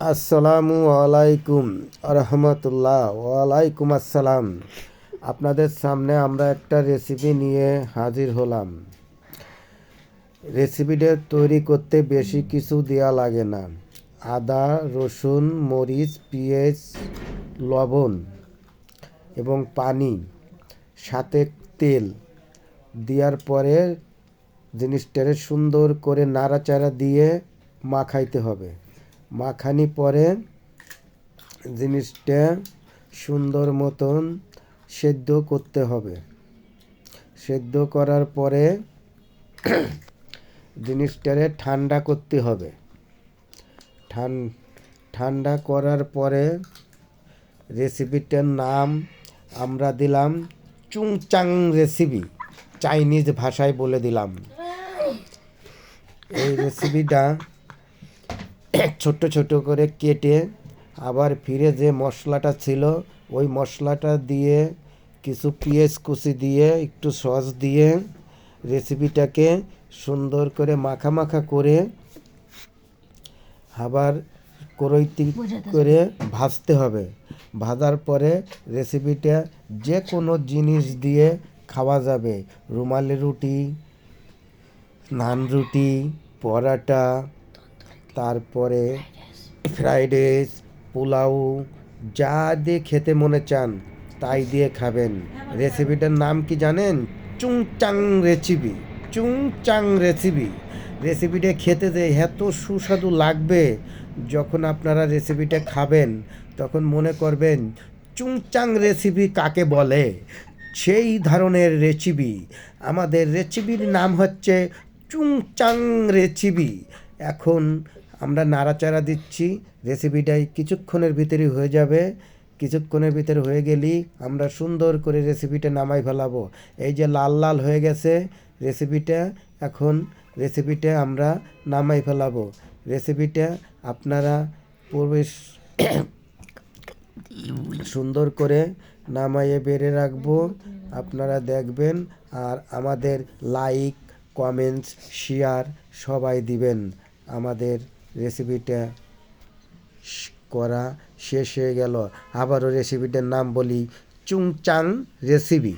আসসালামু আলাইকুম রহমতুল্লাহ। ওয়ালাইকুম আসসালাম। আপনাদের সামনে আমরা একটা রেসিপি নিয়ে হাজির হলাম। রেসিপিটা তৈরি করতে বেশি কিছু দেওয়া লাগে না। আদা, রসুন, মরিচ, পেঁয়াজ, লবণ এবং পানি, সাথে তেল দেওয়ার পরে জিনিসটারে সুন্দর করে নাড়াচাড়া দিয়ে মাখাইতে হবে। মাখানি পরে জিনিসটা সুন্দর মতন সেদ্ধ করতে হবে। সেদ্ধ করার পরে জিনিসটারে ঠান্ডা করতে হবে। ঠান্ডা করার পরে রেসিপিটার নাম আমরা দিলাম চুংচাং রেসিপি, চাইনিজ ভাষায় বলে দিলাম। এই রেসিপিটা ছোট ছোট করে কেটে আবার ফিরে যে মশলাটা ছিল ওই মশলাটা দিয়ে কিছু পেঁয়াজ কুচি দিয়ে একটু সস দিয়ে রেসিপিটাকে সুন্দর করে মাখা মাখা করে আবার কড়াইতে করে ভাজতে হবে। ভাজার পরে রেসিপিটা যে কোনো জিনিস দিয়ে খাওয়া যাবে। রুমালি রুটি, নান রুটি, পরাটা, তারপরে ফ্রাইড রাইস, পোলাও, যা দিয়ে খেতে মনে চান তাই দিয়ে খাবেন। রেসিপিটার নাম কি জানেন? চুংচাং রেসিপি। চুংচাং রেসিপি। রেসিপিটা খেতে যে এত সুস্বাদু লাগবে, যখন আপনারা রেসিপিটা খাবেন তখন মনে করবেন চুংচাং রেসিপি কাকে বলে। সেই ধরনের রেসিপি। আমাদের রেসিপির নাম হচ্ছে চুংচাং রেসিপি। এখন আমরা নাড়াচাড়া দিচ্ছি। রেসিপিটাই কিছুক্ষণের ভিতরে হয়ে যাবে। কিছুক্ষণের ভিতরে হয়ে গেলেই আমরা সুন্দর করে রেসিপিটা নামাই ফেলাবো। এই যে লাল লাল হয়ে গেছে রেসিপিটা, এখন রেসিপিটা আমরা নামাই ফেলাবো। রেসিপিটা আপনারা প্রবেশ সুন্দর করে নামাইয়ে বেড়ে রাখবো। আপনারা দেখবেন আর আমাদের লাইক, কমেন্টস, শেয়ার সবাই দিবেন। আমাদের রেসিপিটা করা শেষ হয়ে গেল। আবারও রেসিপিটার নাম বলি, চুংচাং রেসিপি।